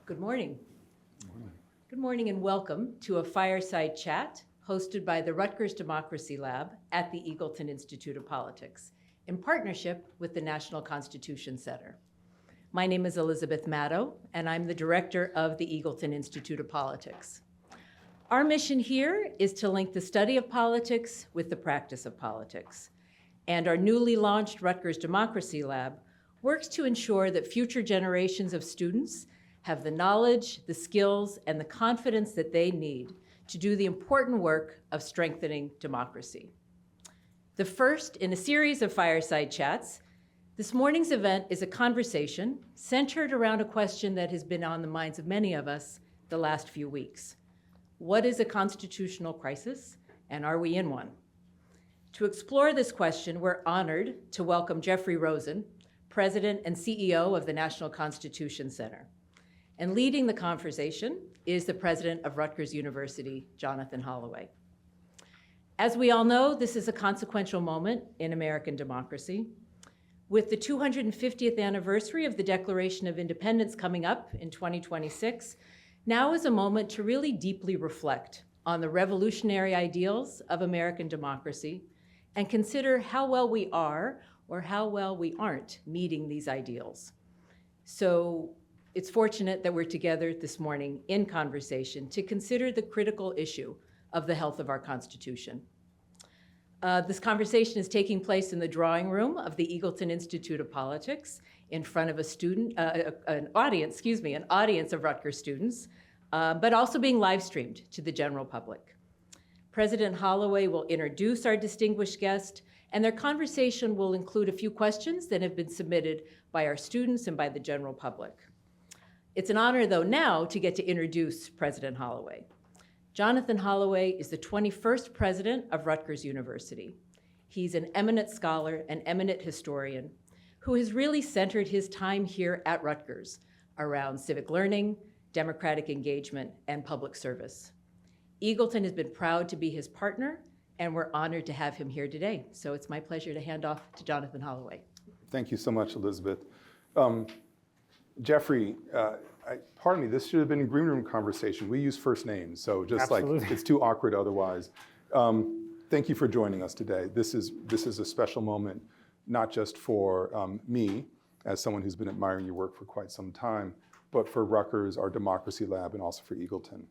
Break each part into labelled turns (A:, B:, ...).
A: Good morning.
B: Good morning.
A: Good morning and welcome to a Fireside Chat hosted by the Rutgers Democracy Lab at the Eagleton Institute of Politics in partnership with the National Constitution Center. My name is Elizabeth Maddow, and I'm the director of the Eagleton Institute of Politics. Our mission here is to link the study of politics with the practice of politics. And our newly launched Rutgers Democracy Lab works to ensure that future generations of students have the knowledge, the skills, and the confidence that they need to do the important work of strengthening democracy. The first in a series of fireside chats, this morning's event is a conversation centered around a question that has been on the minds of many of us the last few weeks. What is a constitutional crisis, and are we in one? To explore this question, we're honored to welcome Jeffrey Rosen, President and CEO of the National Constitution Center. And leading the conversation is the president of Rutgers University, Jonathan Holloway. As we all know, this is a consequential moment in American democracy. With the 250th anniversary of the Declaration of Independence coming up in 2026, now is a moment to really deeply reflect on the revolutionary ideals of American democracy and consider how well we are or how well we aren't meeting these ideals. So it's fortunate that we're together this morning in conversation to consider the critical issue of the health of our Constitution. This conversation is taking place in the drawing room of the Eagleton Institute of Politics in front of an audience of Rutgers students, but also being live streamed to the general public. President Holloway will introduce our distinguished guest, and their conversation will include a few questions that have been submitted by our students and by the general public. It's an honor, though, now to get to introduce President Holloway. Jonathan Holloway is the 21st president of Rutgers University. He's an eminent scholar and eminent historian who has really centered his time here at Rutgers around civic learning, democratic engagement, and public service. Eagleton has been proud to be his partner, and we're honored to have him here today. So it's my pleasure to hand off to Jonathan Holloway.
B: Thank you so much, Elizabeth. Jeffrey, pardon me, this should have been a green room conversation. We use first names, so just
C: Absolutely.
B: Like it's too awkward otherwise. Thank you for joining us today. This is a special moment, not just for me, as someone who's been admiring your work for quite some time, but for Rutgers, our Democracy Lab, and also for Eagleton.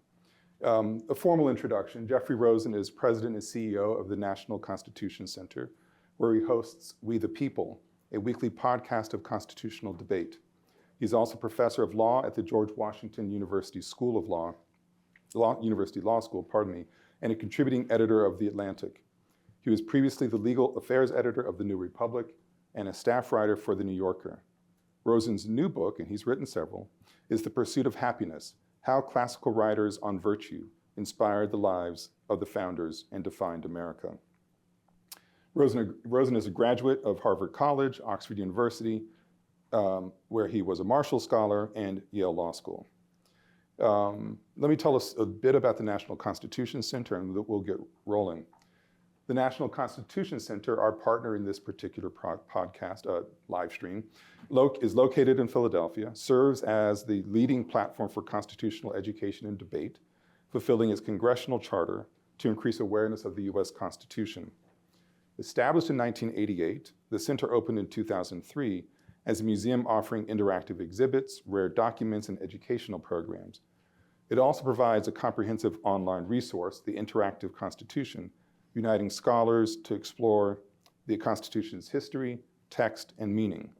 B: A formal introduction, Jeffrey Rosen is President and CEO of the National Constitution Center, where he hosts We the People, a weekly podcast of constitutional debate. He's also professor of law at the George Washington University School of University Law School, and a contributing editor of The Atlantic. He was previously the legal affairs editor of The New Republic and a staff writer for The New Yorker. Rosen's new book, and he's written several, is The Pursuit of Happiness: How Classical Writers on Virtue Inspired the Lives of the Founders and Defined America. Rosen is a graduate of Harvard College, Oxford University, where he was a Marshall Scholar, and Yale Law School. Let me tell us a bit about the National Constitution Center, and we'll get rolling. The National Constitution Center, our partner in this particular podcast, live stream, is located in Philadelphia, serves as the leading platform for constitutional education and debate, fulfilling its congressional charter to increase awareness of the U.S. Constitution. Established in 1988, the center opened in 2003 as a museum offering interactive exhibits, rare documents, and educational programs. It also provides a comprehensive online resource, the Interactive Constitution, uniting scholars to explore the Constitution's history, text, and meaning.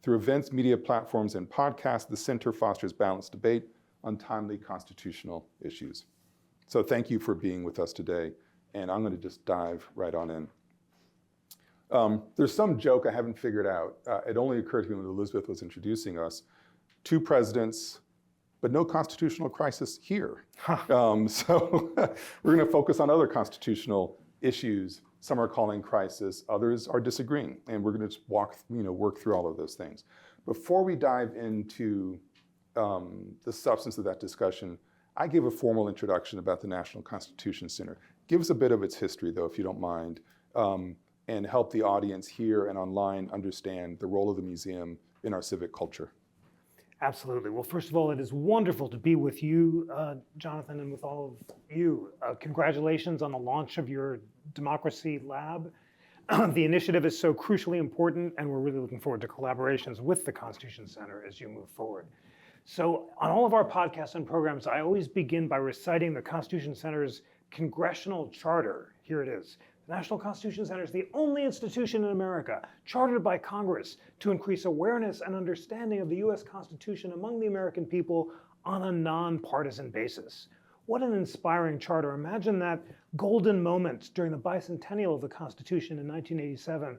B: Through events, media platforms, and podcasts, the center fosters balanced debate on timely constitutional issues. So thank you for being with us today, and I'm going to just dive right on in. There's some joke I haven't figured out. It only occurred to me when Elizabeth was introducing us. 2 presidents, but no constitutional crisis here. So we're going to focus on other constitutional issues. Some are calling crisis, others are disagreeing, and we're going to work through all of those things. Before we dive into the substance of that discussion, I gave a formal introduction about the National Constitution Center. Give us a bit of its history, though, if you don't mind. And help the audience here and online understand the role of the museum in our civic culture.
C: Absolutely. Well, first of all, it is wonderful to be with you, Jonathan, and with all of you. Congratulations on the launch of your Democracy Lab. The initiative is so crucially important, and we're really looking forward to collaborations with the Constitution Center as you move forward. So on all of our podcasts and programs, I always begin by reciting the Constitution Center's congressional charter. Here it is. The National Constitution Center is the only institution in America chartered by Congress to increase awareness and understanding of the U.S. Constitution among the American people on a nonpartisan basis. What an inspiring charter. Imagine that golden moment during the bicentennial of the Constitution in 1987,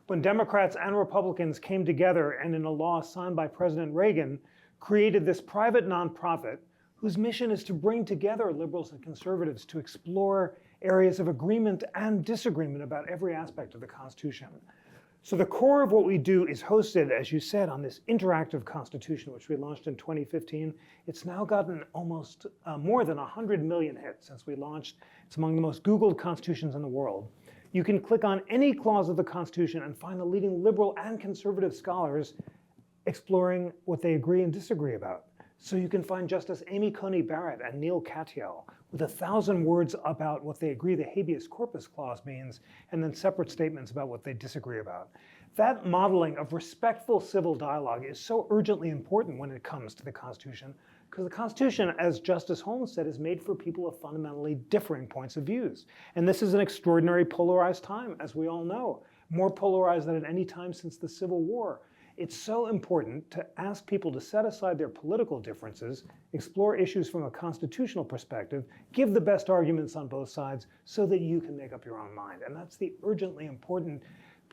C: when Democrats and Republicans came together and in a law signed by President Reagan, created this private nonprofit whose mission is to bring together liberals and conservatives to explore areas of agreement and disagreement about every aspect of the Constitution. So the core of what we do is hosted, as you said, on this interactive Constitution, which we launched in 2015. It's now gotten almost more than 100 million hits since we launched. It's among the most Googled constitutions in the world. You can click on any clause of the Constitution and find the leading liberal and conservative scholars exploring what they agree and disagree about. So you can find Justice Amy Coney Barrett and Neil Katyal with 1,000 words about what they agree the habeas corpus clause means, and then separate statements about what they disagree about. That modeling of respectful civil dialogue is so urgently important when it comes to the Constitution, because the Constitution, as Justice Holmes said, is made for people of fundamentally differing points of views. And this is an extraordinary polarized time, as we all know, more polarized than at any time since the Civil War. It's so important to ask people to set aside their political differences, explore issues from a constitutional perspective, give the best arguments on both sides so that you can make up your own mind. And that's the urgently important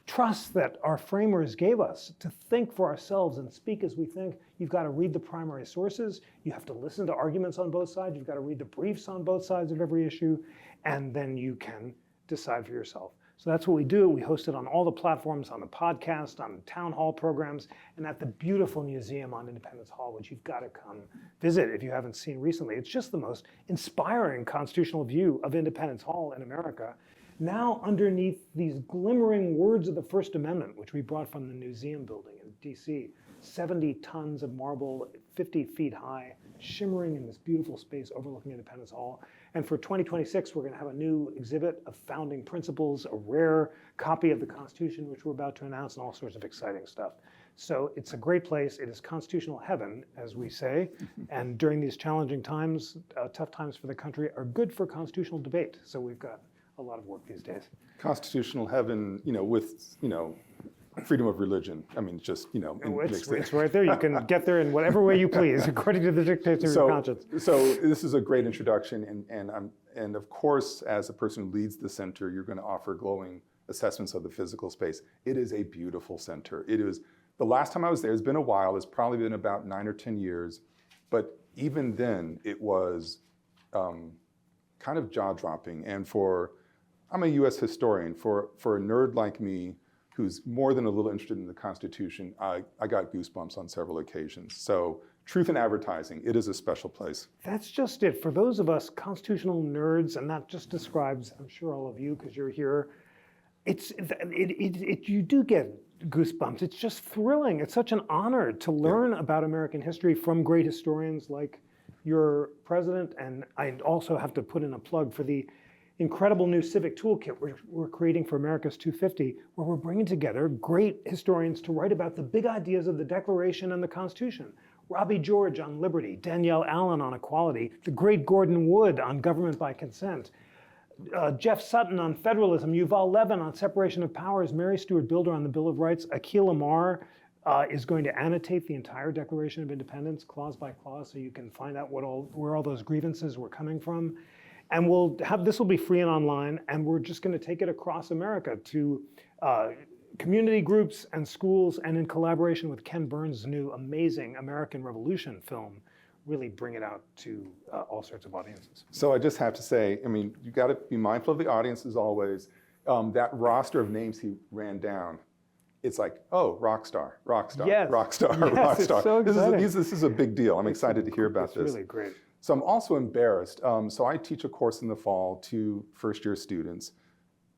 C: trust that our framers gave us to think for ourselves and speak as we think. You've got to read the primary sources. You have to listen to arguments on both sides. You've got to read the briefs on both sides of every issue, and then you can decide for yourself. So that's what we do. We host it on all the platforms, on the podcast, on town hall programs, and at the beautiful museum on Independence Hall, which you've got to come visit if you haven't seen recently. It's just the most inspiring constitutional view of Independence Hall in America. Now underneath these glimmering words of the First Amendment, which we brought from the museum building in DC, 70 tons of marble, 50 feet high, shimmering in this beautiful space overlooking Independence Hall. And for 2026, we're going to have a new exhibit of founding principles, a rare copy of the Constitution, which we're about to announce, and all sorts of exciting stuff. So it's a great place. It is constitutional heaven, as we say. And during these challenging times, tough times for the country, are good for constitutional debate. So we've got a lot of work these days.
B: Constitutional heaven, with, freedom of religion. I mean, just,
C: it's right there. You can get there in whatever way you please, according to the dictates of your conscience.
B: So this is a great introduction, and of course, as a person who leads the center, you're going to offer glowing assessments of the physical space. It is a beautiful center. It is, the last time I was there, it's been a while. It's probably been about 9 or 10 years, but even then, it was kind of jaw-dropping. And I'm a U.S. historian. For a nerd like me, who's more than a little interested in the Constitution, I got goosebumps on several occasions. So truth in advertising, it is a special place.
C: That's just it. For those of us constitutional nerds, and that just describes, I'm sure all of you, because you're here, you do get goosebumps. It's just thrilling. It's such an honor to learn about American history from great historians like your president. And I also have to put in a plug for the incredible new civic toolkit we're creating for America's 250, where we're bringing together great historians to write about the big ideas of the Declaration and the Constitution. Robbie George on liberty, Danielle Allen on equality, the great Gordon Wood on government by consent, Jeff Sutton on federalism, Yuval Levin on separation of powers, Mary Stuart Bilder on the Bill of Rights, Akhil Amar is going to annotate the entire Declaration of Independence clause by clause, so you can find out where all those grievances were coming from. And this will be free and online, and we're just going to take it across America to community groups and schools, and in collaboration with Ken Burns' new amazing American Revolution film, really bring it out to all sorts of audiences.
B: So I just have to say, you got to be mindful of the audience as always. That roster of names he ran down, it's like, oh, rock star,
C: yes.
B: rock star,
C: yes,
B: rock star.
C: It's so exciting.
B: This is a big deal. I'm excited to hear about this.
C: It's really great.
B: So I'm also embarrassed. So I teach a course in the fall to first-year students.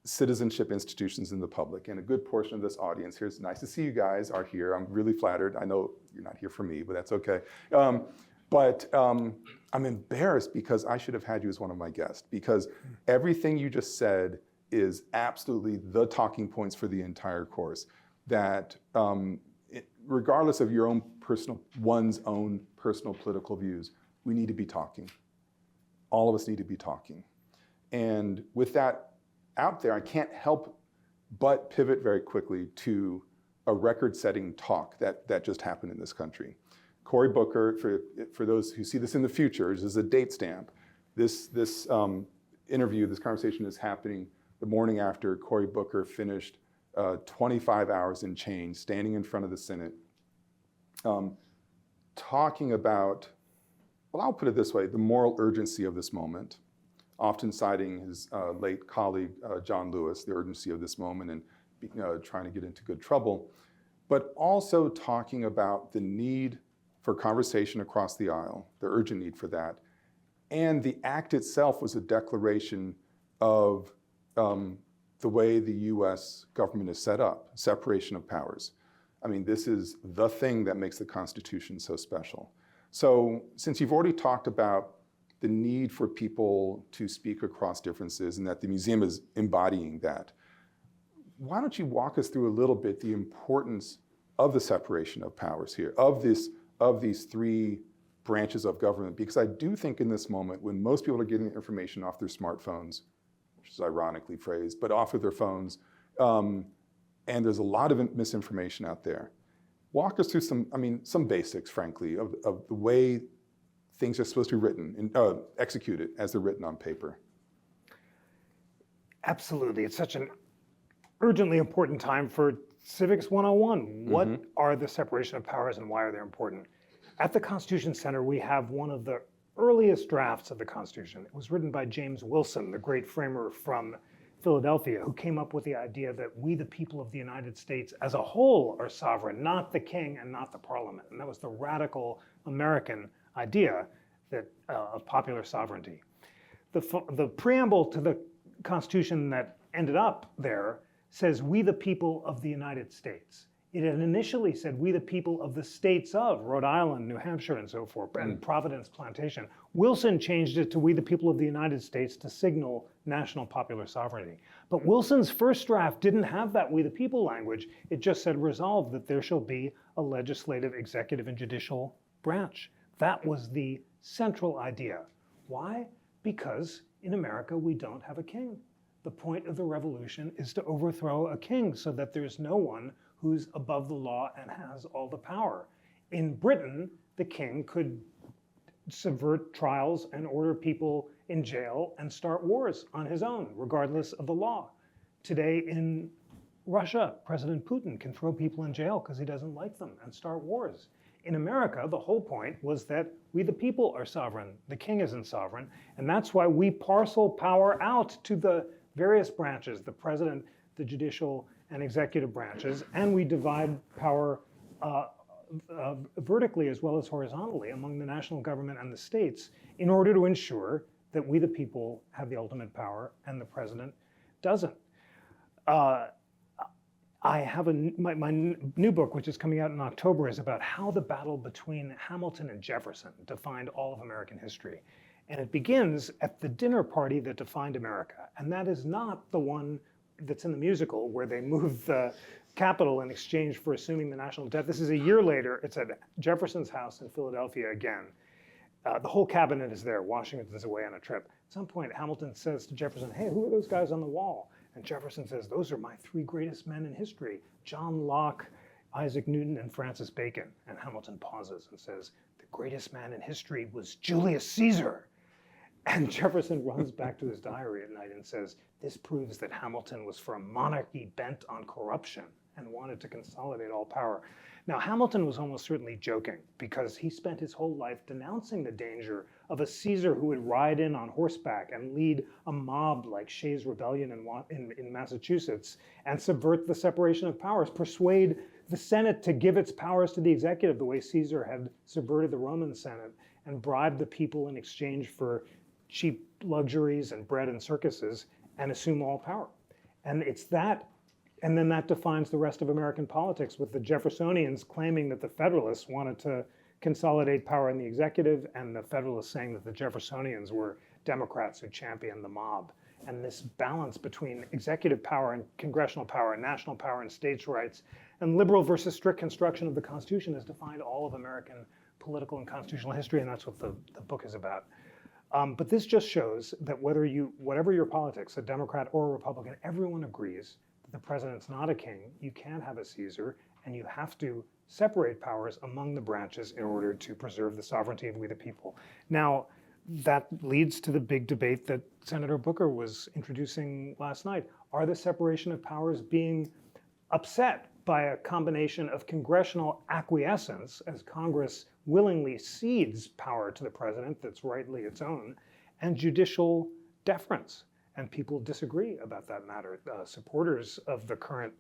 B: citizenship institutions in the public. And a good portion of this audience here, it's nice to see you guys are here. I'm really flattered. I know you're not here for me, but that's okay. I'm embarrassed because I should have had you as one of my guests, because everything you just said is absolutely the talking points for the entire course. That regardless of your own one's own personal political views, we need to be talking. All of us need to be talking. And with that out there, I can't help but pivot very quickly to a record-setting talk that just happened in this country. Cory Booker, for those who see this in the future, this is a date stamp. This interview, this conversation is happening the morning after Cory Booker finished 25 hours in change, standing in front of the Senate, talking about, well, I'll put it this way, the moral urgency of this moment, often citing his late colleague, John Lewis, the urgency of this moment and trying to get into good trouble, but also talking about the need for conversation across the aisle, the urgent need for that. And the act itself was a declaration of the way the US government is set up, separation of powers. I mean, this is the thing that makes the Constitution so special. So since you've already talked about the need for people to speak across differences and that the museum is embodying that, why don't you walk us through a little bit the importance of the separation of powers here, of these three branches of government? Because I do think in this moment, when most people are getting information off their smartphones, which is ironically phrased, but off of their phones, and there's a lot of misinformation out there. Walk us through some basics, frankly, of the way things are supposed to be written and executed as they're written on paper.
C: Absolutely. It's such an urgently important time for Civics 101. What are the separation of powers and why are they important? At the Constitution Center, we have one of the earliest drafts of the Constitution. It was written by James Wilson, the great framer from Philadelphia, who came up with the idea that we, the people of the United States as a whole, are sovereign, not the king and not the parliament. And that was the radical American idea of popular sovereignty. The preamble to the Constitution that ended up there says, we the people of the United States. It had initially said, we the people of the states of Rhode Island, New Hampshire, and so forth, and Providence Plantation. Wilson changed it to we the people of the United States to signal national popular sovereignty. But Wilson's first draft didn't have that we the people language. It just said, resolved that there shall be a legislative, executive, and judicial branch. That was the central idea. Why? Because in America, we don't have a king. The point of the revolution is to overthrow a king so that there's no one who's above the law and has all the power. In Britain, the king could subvert trials and order people in jail and start wars on his own, regardless of the law. Today in Russia, President Putin can throw people in jail because he doesn't like them and start wars. In America, the whole point was that we the people are sovereign, the king isn't sovereign, and that's why we parcel power out to the various branches, the president, the judicial and executive branches, and we divide power vertically as well as horizontally among the national government and the states in order to ensure that we the people have the ultimate power and the president doesn't. I have my new book, which is coming out in October, is about how the battle between Hamilton and Jefferson defined all of American history. And it begins at the dinner party that defined America. And that is not the one that's in the musical where they move the Capitol in exchange for assuming the national debt. This is a year later. It's at Jefferson's house in Philadelphia again. The whole cabinet is there. Washington's away on a trip. At some point, Hamilton says to Jefferson, hey, who are those guys on the wall? And Jefferson says, those are my three greatest men in history, John Locke, Isaac Newton, and Francis Bacon. And Hamilton pauses and says, the greatest man in history was Julius Caesar. And Jefferson runs back to his diary at night and says, this proves that Hamilton was for a monarchy bent on corruption and wanted to consolidate all power. Now, Hamilton was almost certainly joking because he spent his whole life denouncing the danger of a Caesar who would ride in on horseback and lead a mob like Shays' Rebellion in Massachusetts and subvert the separation of powers, persuade the Senate to give its powers to the executive the way Caesar had subverted the Roman Senate and bribe the people in exchange for cheap luxuries and bread and circuses and assume all power. And it's that, and then that defines the rest of American politics, with the Jeffersonians claiming that the Federalists wanted to consolidate power in the executive, and the Federalists saying that the Jeffersonians were Democrats who championed the mob. And this balance between executive power and congressional power and national power and states' rights and liberal versus strict construction of the Constitution has defined all of American political and constitutional history, and that's what the book is about. But this just shows that whatever your politics, a Democrat or a Republican, everyone agrees that the president's not a king. You can't have a Caesar, and you have to separate powers among the branches in order to preserve the sovereignty of we the people. Now, that leads to the big debate that Senator Booker was introducing last night. Are the separation of powers being upset by a combination of congressional acquiescence, as Congress willingly cedes power to the president that's rightly its own, and judicial deference? And people disagree about that matter. Supporters of the current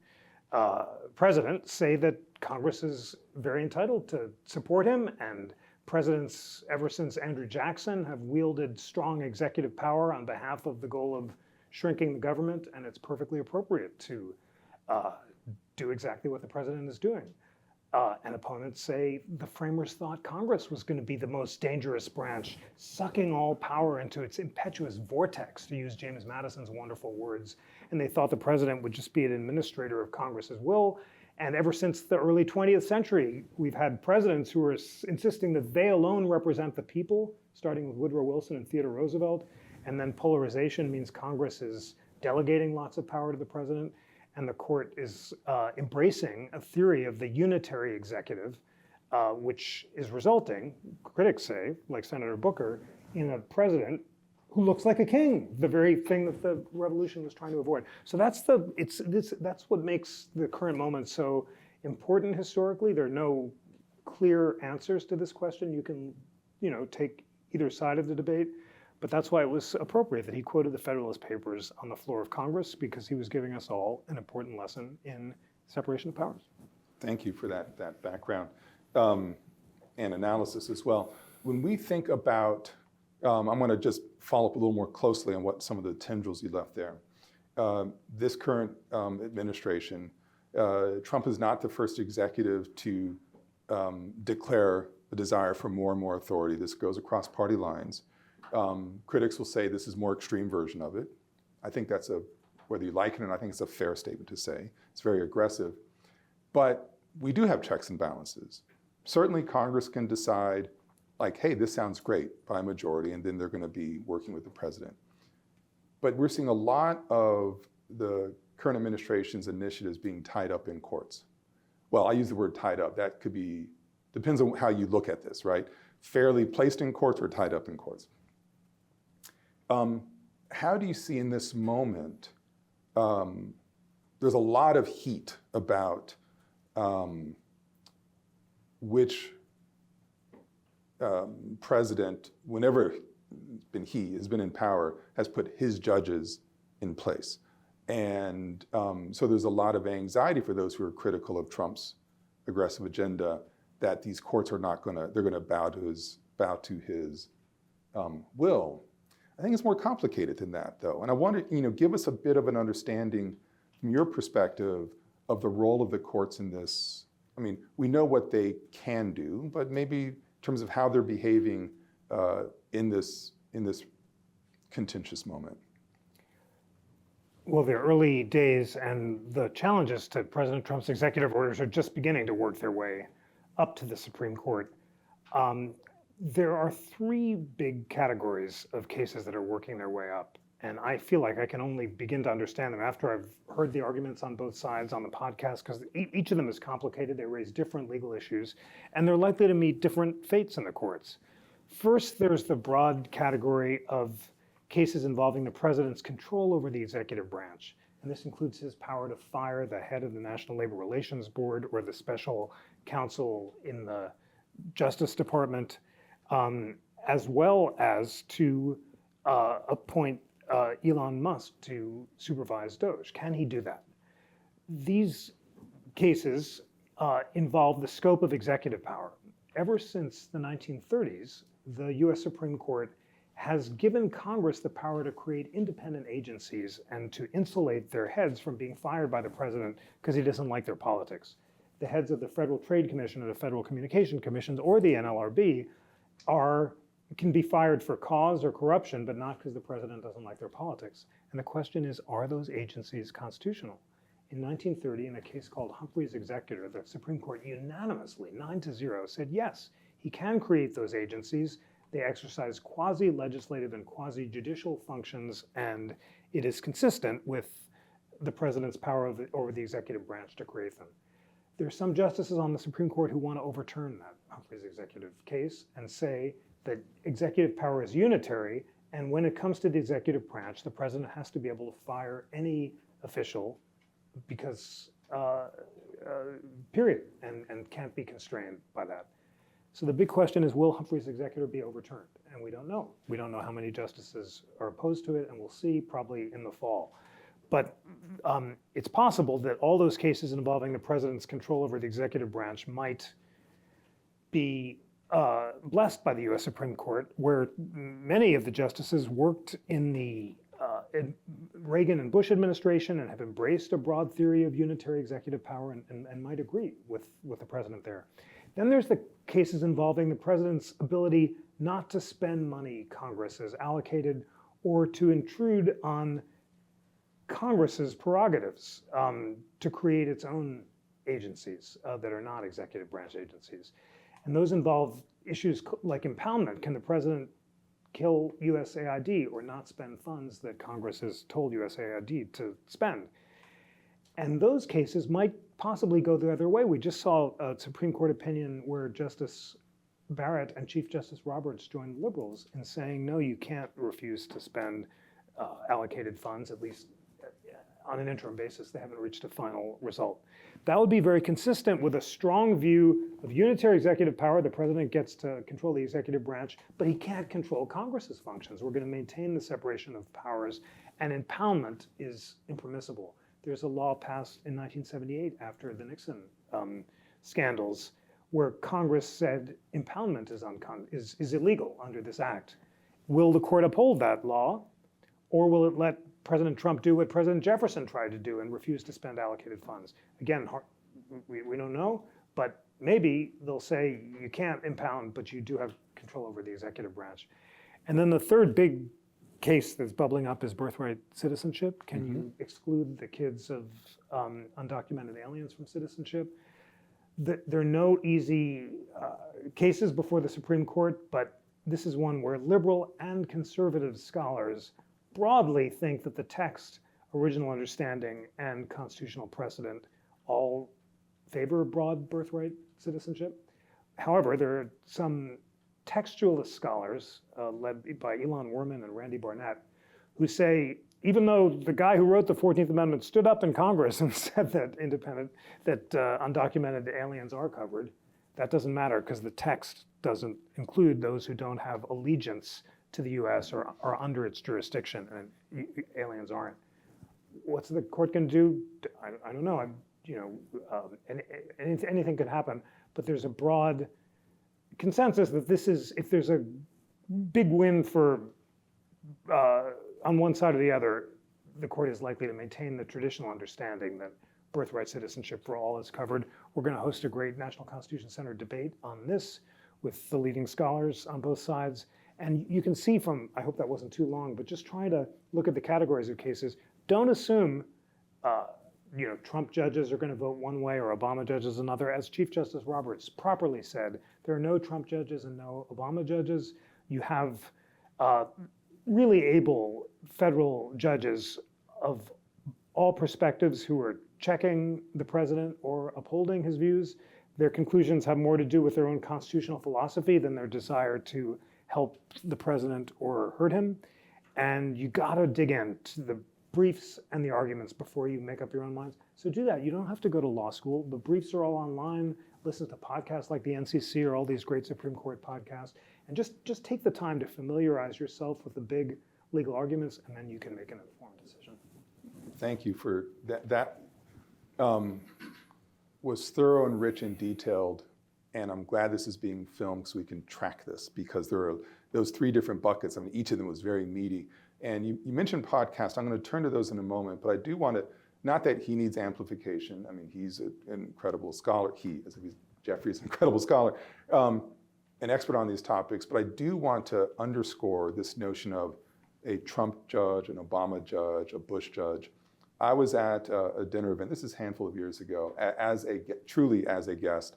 C: president say that Congress is very entitled to support him, and presidents ever since Andrew Jackson have wielded strong executive power on behalf of the goal of shrinking the government, and it's perfectly appropriate to do exactly what the president is doing. And opponents say the framers thought Congress was going to be the most dangerous branch, sucking all power into its impetuous vortex, to use James Madison's wonderful words. And they thought the president would just be an administrator of Congress's will. And ever since the early 20th century, we've had presidents who are insisting that they alone represent the people, starting with Woodrow Wilson and Theodore Roosevelt. And then polarization means Congress is delegating lots of power to the president. And the court is embracing a theory of the unitary executive, which is resulting, critics say, like Senator Booker, in a president who looks like a king, the very thing that the revolution was trying to avoid. So that's what makes the current moment so important historically. There are no clear answers to this question. You can, take either side of the debate. But that's why it was appropriate that he quoted the Federalist Papers on the floor of Congress, because he was giving us all an important lesson in separation of powers.
B: Thank you for that background and analysis as well. When we think about, I'm going to just follow up a little more closely on what some of the tendrils you left there. This current administration, Trump is not the first executive to declare a desire for more and more authority. This goes across party lines. Critics will say this is a more extreme version of it. I think that's whether you like it or not, I think it's a fair statement to say. It's very aggressive. But we do have checks and balances. Certainly Congress can decide, like, hey, this sounds great by a majority, and then they're going to be working with the president. But we're seeing a lot of the current administration's initiatives being tied up in courts. Well, I use the word tied up. That could be, depends on how you look at this, right? Fairly placed in courts or tied up in courts. How do you see in this moment, there's a lot of heat about which president, whenever he has been in power, has put his judges in place. And so there's a lot of anxiety for those who are critical of Trump's aggressive agenda that these courts are not going to, they're going to bow to his will. I think it's more complicated than that, though. And I wonder, give us a bit of an understanding from your perspective of the role of the courts in this. I mean, we know what they can do, but maybe in terms of how they're behaving in this contentious moment.
C: Well, the early days and the challenges to President Trump's executive orders are just beginning to work their way up to the Supreme Court. There are three big categories of cases that are working their way up. And I feel like I can only begin to understand them after I've heard the arguments on both sides on the podcast, because each of them is complicated. They raise different legal issues, and they're likely to meet different fates in the courts. First, there's the broad category of cases involving the president's control over the executive branch. And this includes his power to fire the head of the National Labor Relations Board or the special counsel in the Justice Department, as well as to appoint Elon Musk to supervise DOGE. Can he do that? These cases involve the scope of executive power. Ever since the 1930s, the US Supreme Court has given Congress the power to create independent agencies and to insulate their heads from being fired by the president because he doesn't like their politics. The heads of the Federal Trade Commission or the Federal Communication Commission or the NLRB can be fired for cause or corruption, but not because the president doesn't like their politics. And the question is, are those agencies constitutional? In 1930, in a case called Humphrey's Executor, the Supreme Court unanimously, 9-0, said yes, he can create those agencies. They exercise quasi-legislative and quasi-judicial functions, and it is consistent with the president's power over the executive branch to create them. There are some justices on the Supreme Court who want to overturn that Humphrey's Executive case and say that executive power is unitary, and when it comes to the executive branch, the president has to be able to fire any official because, period, and can't be constrained by that. So the big question is, will Humphrey's Executor be overturned? And we don't know. We don't know how many justices are opposed to it, and we'll see probably in the fall. But it's possible that all those cases involving the president's control over the executive branch might be blessed by the US Supreme Court, where many of the justices worked in the Reagan and Bush administration and have embraced a broad theory of unitary executive power and might agree with the president there. Then there's the cases involving the president's ability not to spend money Congress has allocated or to intrude on Congress's prerogatives to create its own agencies that are not executive branch agencies. And those involve issues like impoundment. Can the president kill USAID or not spend funds that Congress has told USAID to spend? And those cases might possibly go the other way. We just saw a Supreme Court opinion where Justice Barrett and Chief Justice Roberts joined liberals in saying, no, you can't refuse to spend allocated funds, at least on an interim basis. They haven't reached a final result. That would be very consistent with a strong view of unitary executive power. The president gets to control the executive branch, but he can't control Congress's functions. We're going to maintain the separation of powers, and impoundment is impermissible. There's a law passed in 1978 after the Nixon scandals where Congress said impoundment is illegal under this act. Will the court uphold that law, or will it let President Trump do what President Jefferson tried to do and refuse to spend allocated funds? Again, we don't know, but maybe they'll say you can't impound, but you do have control over the executive branch. And then the third big case that's bubbling up is birthright citizenship. Can you exclude the kids of undocumented aliens from citizenship? There are no easy cases before the Supreme Court, but this is one where liberal and conservative scholars broadly think that the text, original understanding, and constitutional precedent all favor broad birthright citizenship. However, there are some textualist scholars led by Elon Werman and Randy Barnett who say, even though the guy who wrote the 14th Amendment stood up in Congress and said that undocumented aliens are covered, that doesn't matter because the text doesn't include those who don't have allegiance to the US or are under its jurisdiction, and aliens aren't. What's the court going to do? I don't know. Anything could happen, but there's a broad consensus that this is, if there's a big win for on one side or the other, the court is likely to maintain the traditional understanding that birthright citizenship for all is covered. We're going to host a great National Constitution Center debate on this with the leading scholars on both sides. And you can see from, I hope that wasn't too long, but just trying to look at the categories of cases. Don't assume Trump judges are going to vote one way or Obama judges another. As Chief Justice Roberts properly said, there are no Trump judges and no Obama judges. You have really able federal judges of all perspectives who are checking the president or upholding his views. Their conclusions have more to do with their own constitutional philosophy than their desire to help the president or hurt him. And you gotta dig into the briefs and the arguments before you make up your own minds. So do that. You don't have to go to law school. The briefs are all online. Listen to podcasts like the NCC or all these great Supreme Court podcasts. And just take the time to familiarize yourself with the big legal arguments, and then you can make an informed decision.
B: Thank you for that. That was thorough and rich and detailed. And I'm glad this is being filmed so we can track this, because there are those three different buckets. I mean, each of them was very meaty. And you mentioned podcasts. I'm going to turn to those in a moment, but I do want to, not that he needs amplification. I mean, he's an incredible scholar. Jeffrey is an incredible scholar, an expert on these topics, but I do want to underscore this notion of a Trump judge, an Obama judge, a Bush judge. I was at a dinner event, this is a handful of years ago, truly as a guest,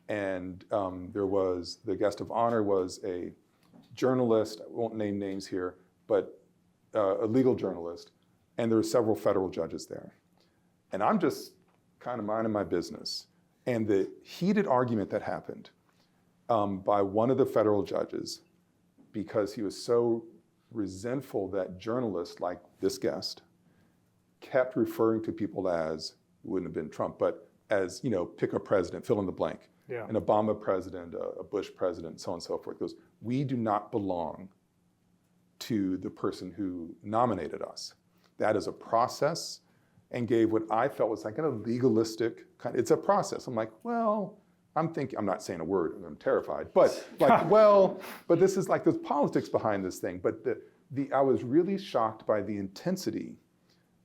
B: and the guest of honor was a journalist, I won't name names here, but a legal journalist, and there were several federal judges there. And I'm just kind of minding my business. And the heated argument that happened by one of the federal judges, because he was so resentful that journalists like this guest kept referring to people as, it wouldn't have been Trump, but as, pick a president, fill in the blank.
C: Yeah.
B: An Obama president, a Bush president, so on and so forth. Goes, we do not belong to the person who nominated us. That is a process, and gave what I felt was like a legalistic kind. It's a process. I'm like, well, I'm not saying a word, I'm terrified, but like, well, but this is like, there's politics behind this thing. But I was really shocked by the intensity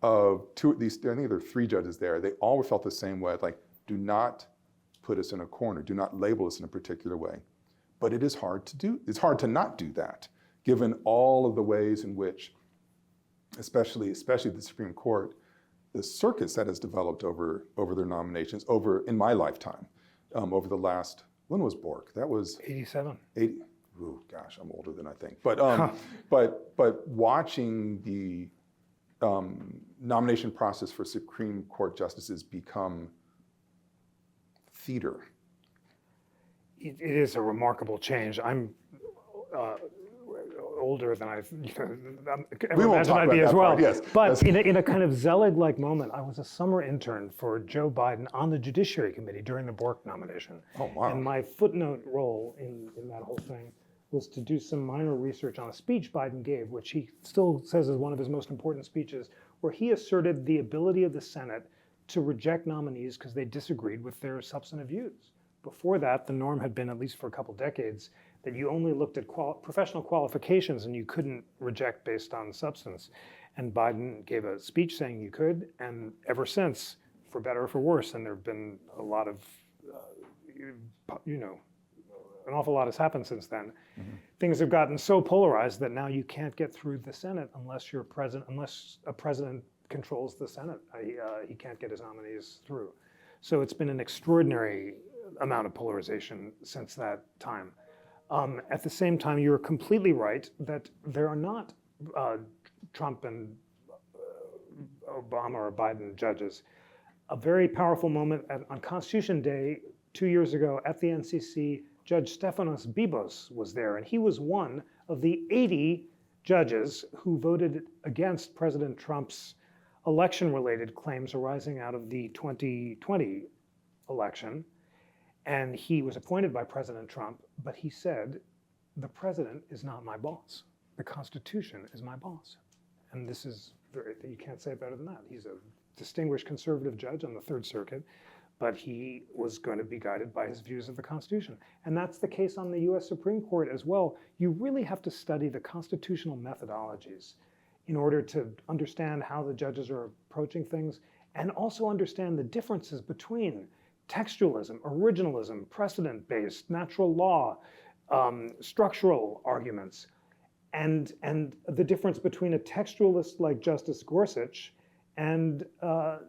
B: of I think there are three judges there. They all felt the same way, like, do not put us in a corner, do not label us in a particular way. But it is hard to do, it's hard to not do that, given all of the ways in which, especially the Supreme Court, the circus that has developed over their nominations, in my lifetime, over the last, when was Bork? That was
C: 87.
B: 80. Ooh, gosh, I'm older than I think. But but watching the nomination process for Supreme Court justices become theater.
C: It is a remarkable change. I'm older than I
B: We won't talk
C: I'd be
B: about
C: as
B: that
C: well.
B: part, yes.
C: But in a kind of Zelig-like moment, I was a summer intern for Joe Biden on the Judiciary Committee during the Bork nomination.
B: Oh, wow.
C: And my footnote role in that whole thing was to do some minor research on a speech Biden gave, which he still says is one of his most important speeches, where he asserted the ability of the Senate to reject nominees because they disagreed with their substantive views. Before that, the norm had been, at least for a couple decades, that you only looked at professional qualifications and you couldn't reject based on substance. And Biden gave a speech saying you could, and ever since, for better or for worse, and there have been a lot of, an awful lot has happened since then. Mm-hmm. Things have gotten so polarized that now you can't get through the Senate unless a president controls the Senate. He can't get his nominees through. So it's been an extraordinary amount of polarization since that time. At the same time, you're completely right that there are not Trump and Obama or Biden judges. A very powerful moment on Constitution Day 2 years ago at the NCC, Judge Stefanos Bibos was there, and he was one of the 80 judges who voted against President Trump's election-related claims arising out of the 2020 election. And he was appointed by President Trump, but he said, the president is not my boss. The Constitution is my boss. And this is, you can't say it better than that. He's a distinguished conservative judge on the Third Circuit, but he was going to be guided by his views of the Constitution. And that's the case on the US Supreme Court as well. You really have to study the constitutional methodologies in order to understand how the judges are approaching things, and also understand the differences between textualism, originalism, precedent-based, natural law, structural arguments, and the difference between a textualist like Justice Gorsuch and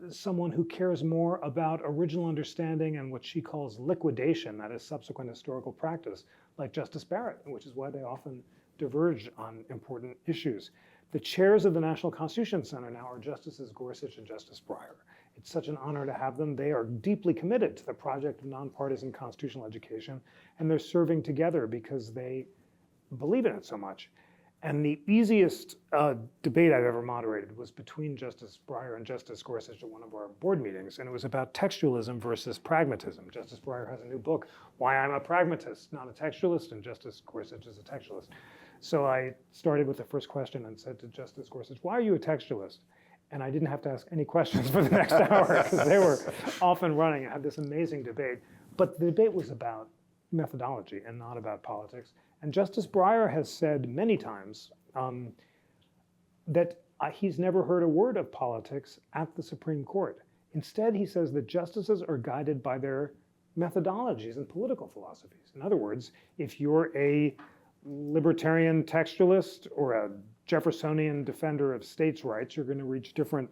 C: someone who cares more about original understanding and what she calls liquidation, that is subsequent historical practice, like Justice Barrett, which is why they often diverge on important issues. The chairs of the National Constitution Center now are Justices Gorsuch and Justice Breyer. It's such an honor to have them. They are deeply committed to the project of nonpartisan constitutional education, and they're serving together because they believe in it so much. And the easiest debate I've ever moderated was between Justice Breyer and Justice Gorsuch at one of our board meetings, and it was about textualism versus pragmatism. Justice Breyer has a new book, Why I'm a Pragmatist, Not a Textualist, and Justice Gorsuch is a textualist. So I started with the first question and said to Justice Gorsuch, why are you a textualist? And I didn't have to ask any questions for the next hour because they were off and running. I had this amazing debate. But the debate was about methodology and not about politics. And Justice Breyer has said many times that he's never heard a word of politics at the Supreme Court. Instead, he says that justices are guided by their methodologies and political philosophies. In other words, if you're a libertarian textualist or a Jeffersonian defender of states' rights, you're going to reach different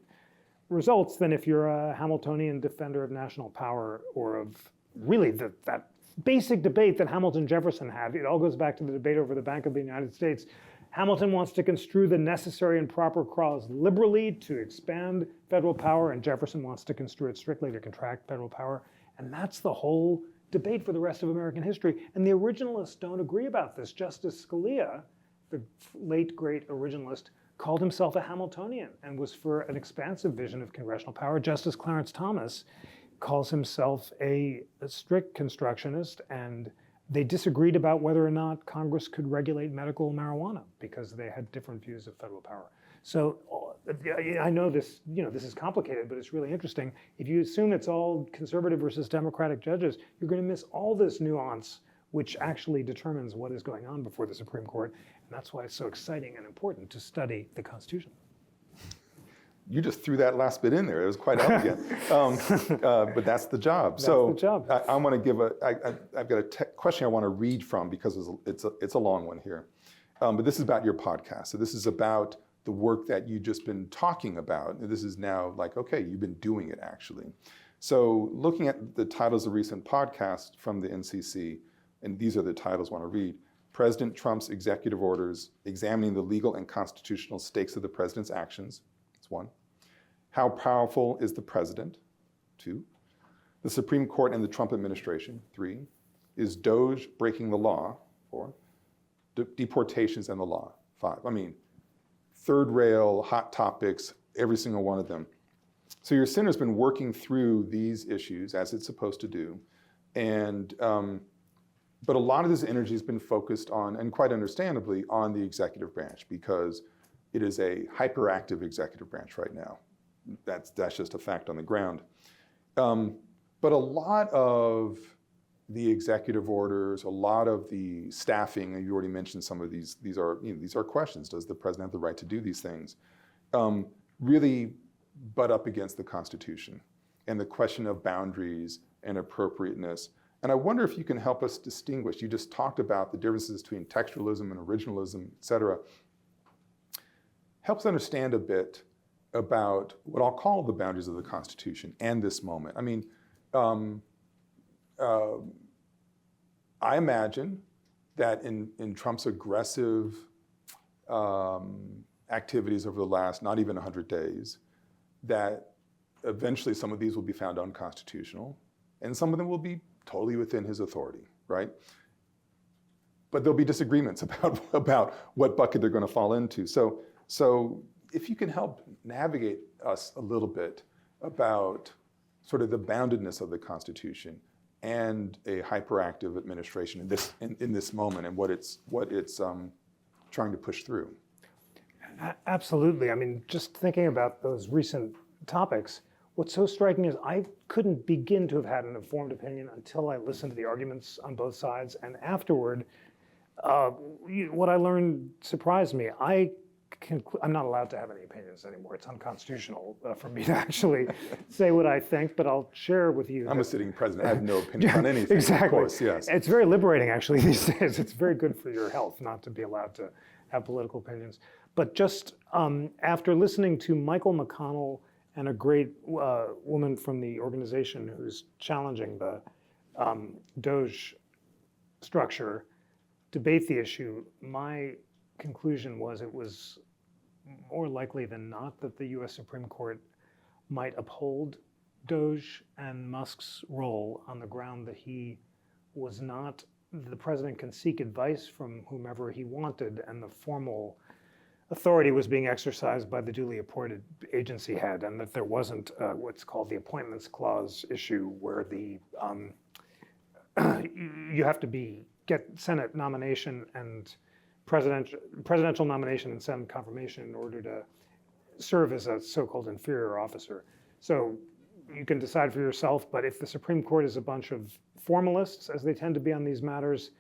C: results than if you're a Hamiltonian defender of national power or of really that basic debate that Hamilton and Jefferson had. It all goes back to the debate over the Bank of the United States. Hamilton wants to construe the necessary and proper clause liberally to expand federal power, and Jefferson wants to construe it strictly to contract federal power. And that's the whole debate for the rest of American history. And the originalists don't agree about this. Justice Scalia, the late great originalist, called himself a Hamiltonian and was for an expansive vision of congressional power. Justice Clarence Thomas calls himself a strict constructionist, and they disagreed about whether or not Congress could regulate medical marijuana because they had different views of federal power. So I know this, this is complicated, but it's really interesting. If you assume it's all conservative versus Democratic judges, you're going to miss all this nuance, which actually determines what is going on before the Supreme Court. And that's why it's so exciting and important to study the Constitution.
B: You just threw that last bit in there. It was quite elegant. But that's the job.
C: That's the job.
B: I want to give I've got a question I want to read from because it's a long one here. But this is about your podcast. So this is about the work that you've just been talking about. This is now like, okay, you've been doing it actually. So looking at the titles of recent podcasts from the NCC, and these are the titles I want to read. President Trump's executive orders examining the legal and constitutional stakes of the president's actions. That's one. How powerful is the president? 2. The Supreme Court and the Trump administration. 3. Is DOJ breaking the law? 4. Deportations and the law. 5. I mean, third rail, hot topics, every single one of them. So your center's been working through these issues as it's supposed to do. And, but a lot of this energy has been focused on, and quite understandably, on the executive branch because it is a hyperactive executive branch right now. That's just a fact on the ground. But a lot of the executive orders, a lot of the staffing, and you already mentioned some of these are questions. Does the president have the right to do these things? Really butt up against the Constitution and the question of boundaries and appropriateness. And I wonder if you can help us distinguish. You just talked about the differences between textualism and originalism, et cetera. Helps understand a bit about what I'll call the boundaries of the Constitution and this moment. I mean, I imagine that in Trump's aggressive activities over the last not even 100 days, that eventually some of these will be found unconstitutional, and some of them will be totally within his authority, right? But there'll be disagreements about what bucket they're going to fall into. So if you can help navigate us a little bit about sort of the boundedness of the Constitution and a hyperactive administration in this moment and what it's trying to push through.
C: Absolutely. I mean, just thinking about those recent topics, what's so striking is I couldn't begin to have had an informed opinion until I listened to the arguments on both sides. And afterward, what I learned surprised me. I'm not allowed to have any opinions anymore. It's unconstitutional for me to actually say what I think, but I'll share with you.
B: I'm a sitting president. I have no opinion on anything.
C: Exactly.
B: Of course, yes.
C: It's very liberating, actually, these days. It's very good for your health not to be allowed to have political opinions. But just after listening to Michael McConnell and a great woman from the organization who's challenging the DOJ structure debate the issue, my conclusion was it was more likely than not that the US Supreme Court might uphold DOJ and Musk's role on the ground that he was not, the president can seek advice from whomever he wanted, and the formal authority was being exercised by the duly appointed agency head, and that there wasn't what's called the appointments clause issue where the you have to get Senate nomination and presidential nomination and Senate confirmation in order to serve as a so-called inferior officer. So you can decide for yourself, but if the Supreme Court is a bunch of formalists, as they tend to be on these matters,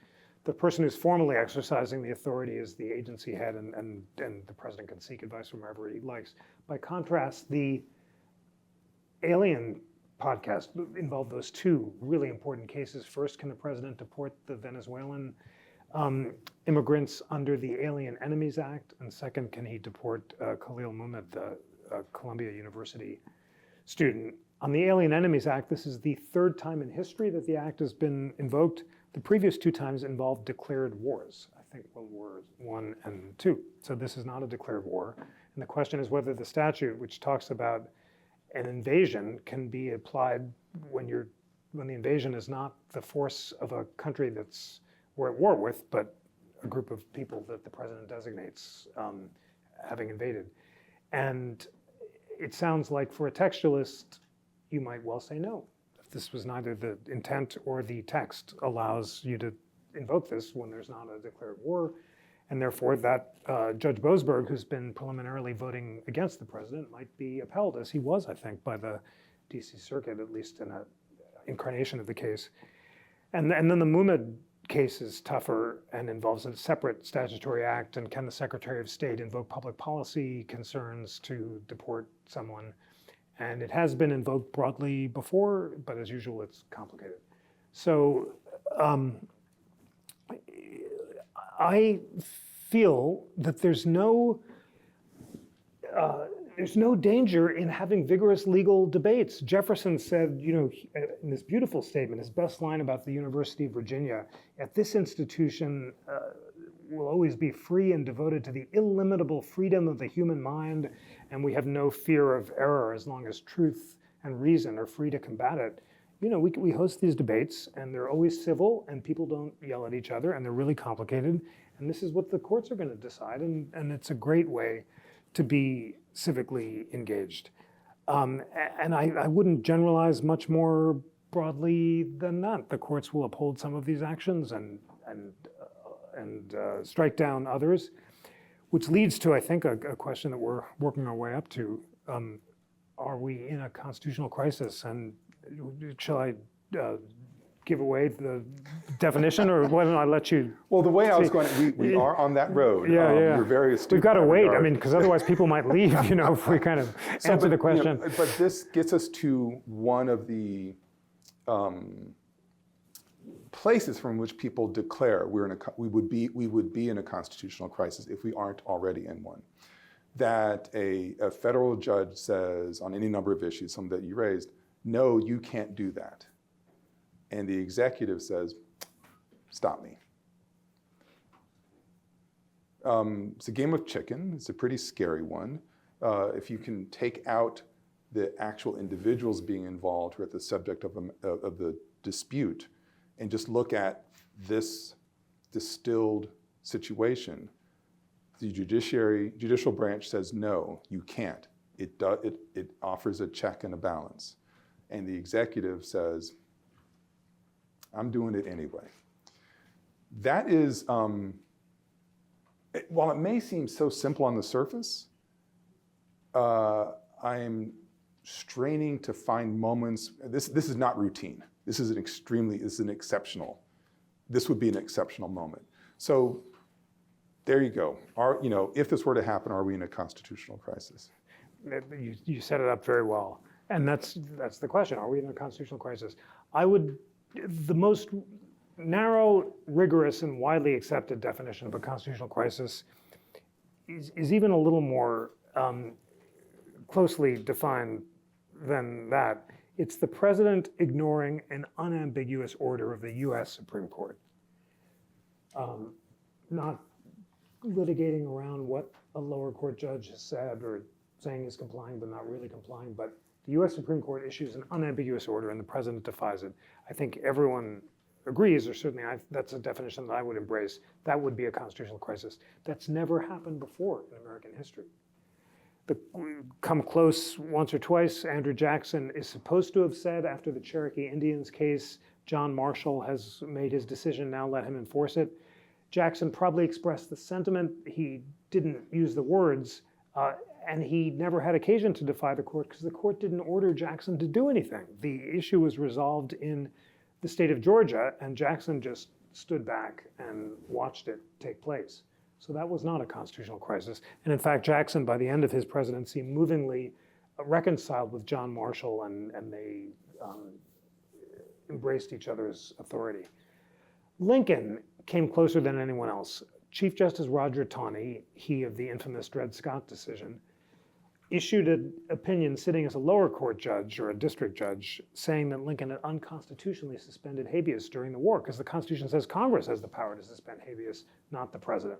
C: the person who's formally exercising the authority is the agency head, and the president can seek advice from wherever he likes. By contrast, the Alien podcast involved those two really important cases. First, can the president deport the Venezuelan immigrants under the Alien Enemies Act? And second, can he deport Khalil Muhammad, the Columbia University student? On the Alien Enemies Act, this is the third time in history that the act has been invoked. The previous two times involved declared wars, I think World War I and II. So this is not a declared war. And the question is whether the statute, which talks about an invasion, can be applied when the invasion is not the force of a country that's we're at war with, but a group of people that the president designates having invaded. And it sounds like for a textualist, you might well say no. If this was neither the intent or the text allows you to invoke this when there's not a declared war. And therefore that Judge Boasberg, who's been preliminarily voting against the president, might be upheld, as he was, I think, by the DC Circuit, at least in an incarnation of the case. And then the Muhammad case is tougher and involves a separate statutory act. And can the Secretary of State invoke public policy concerns to deport someone? And it has been invoked broadly before, but as usual, it's complicated. So I feel that there's no danger in having vigorous legal debates. Jefferson said, in this beautiful statement, his best line about the University of Virginia, at this institution will always be free and devoted to the illimitable freedom of the human mind, and we have no fear of error as long as truth and reason are free to combat it. We host these debates, and they're always civil, and people don't yell at each other, and they're really complicated. And this is what the courts are going to decide, and it's a great way to be civically engaged. And I wouldn't generalize much more broadly than that. The courts will uphold some of these actions and strike down others, which leads to, I think, a question that we're working our way up to. Are we in a constitutional crisis? And shall I give away the definition, or why don't I let you?
B: Well, the way I was going, we are on that road.
C: Yeah.
B: You're very astute.
C: We've got to
B: in that
C: wait.
B: regard.
C: I mean, because otherwise people might leave, if we kind of answer the question.
B: But this gets us to one of the places from which people declare we would be in a constitutional crisis if we aren't already in one. That a federal judge says on any number of issues, some that you raised, no, you can't do that. And the executive says, stop me. It's a game of chicken. It's a pretty scary one. If you can take out the actual individuals being involved who are at the subject of the dispute and just look at this distilled situation, the judicial branch says, no, you can't. It offers a check and a balance. And the executive says, I'm doing it anyway. That is, while it may seem so simple on the surface, I'm straining to find moments. This is not routine. This would be an exceptional moment. So there you go. If this were to happen, are we in a constitutional crisis?
C: You set it up very well. And that's the question. Are we in a constitutional crisis? The most narrow, rigorous, and widely accepted definition of a constitutional crisis is even a little more closely defined than that. It's the president ignoring an unambiguous order of the US Supreme Court. Not litigating around what a lower court judge has said or saying is complying but not really complying, but the US Supreme Court issues an unambiguous order and the president defies it. I think everyone agrees, or certainly that's a definition that I would embrace. That would be a constitutional crisis. That's never happened before in American history. Come close once or twice. Andrew Jackson is supposed to have said after the Cherokee Indians case, John Marshall has made his decision, now let him enforce it. Jackson probably expressed the sentiment. He didn't use the words. And he never had occasion to defy the court because the court didn't order Jackson to do anything. The issue was resolved in the state of Georgia, and Jackson just stood back and watched it take place. So that was not a constitutional crisis. And in fact, Jackson, by the end of his presidency, movingly reconciled with John Marshall, and they embraced each other's authority. Lincoln came closer than anyone else. Chief Justice Roger Taney, he of the infamous Dred Scott decision, issued an opinion sitting as a lower court judge or a district judge saying that Lincoln had unconstitutionally suspended habeas during the war because the Constitution says Congress has the power to suspend habeas, not the president.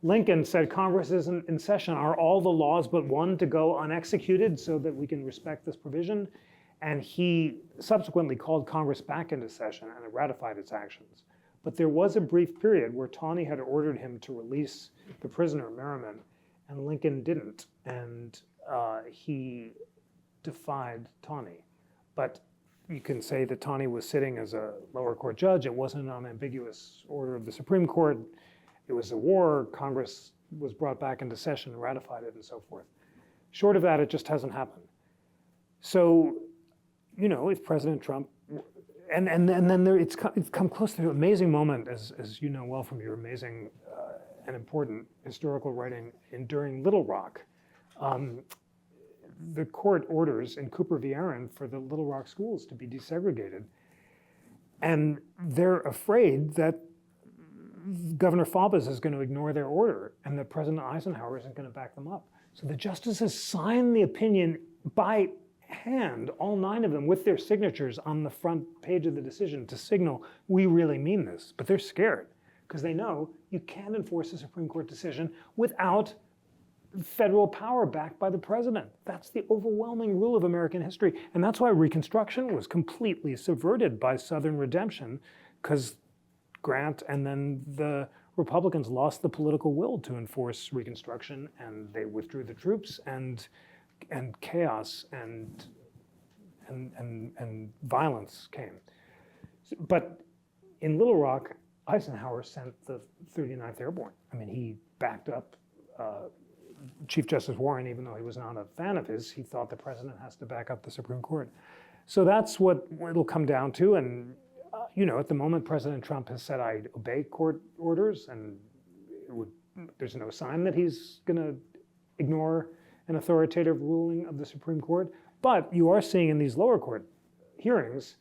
C: Lincoln said Congress isn't in session. Are all the laws but one to go unexecuted so that we can respect this provision? And he subsequently called Congress back into session and ratified its actions. But there was a brief period where Taney had ordered him to release the prisoner, Merriman, and Lincoln didn't. And he defied Taney. But you can say that Taney was sitting as a lower court judge. It wasn't an unambiguous order of the Supreme Court. It was a war. Congress was brought back into session, ratified it, and so forth. Short of that, it just hasn't happened. So, you know, if President Trump, and then it's come close to an amazing moment, as you know well from your amazing and important historical writing during Little Rock. The court orders in Cooper v. Aaron for the Little Rock schools to be desegregated. And they're afraid that Governor Faubus is going to ignore their order and that President Eisenhower isn't going to back them up. So the justices signed the opinion by hand, all 9 of them, with their signatures on the front page of the decision to signal, we really mean this. But they're scared because they know you can't enforce a Supreme Court decision without federal power backed by the president. That's the overwhelming rule of American history. And that's why Reconstruction was completely subverted by Southern redemption, because Grant and then the Republicans lost the political will to enforce Reconstruction, and they withdrew the troops, and chaos and violence came. But in Little Rock, Eisenhower sent the 39th Airborne. I mean, he backed up Chief Justice Warren, even though he was not a fan of his. He thought the president has to back up the Supreme Court. So that's what it'll come down to. And you know, at the moment, President Trump has said, I obey court orders, and there's no sign that he's going to ignore an authoritative ruling of the Supreme Court. But you are seeing in these lower court hearings,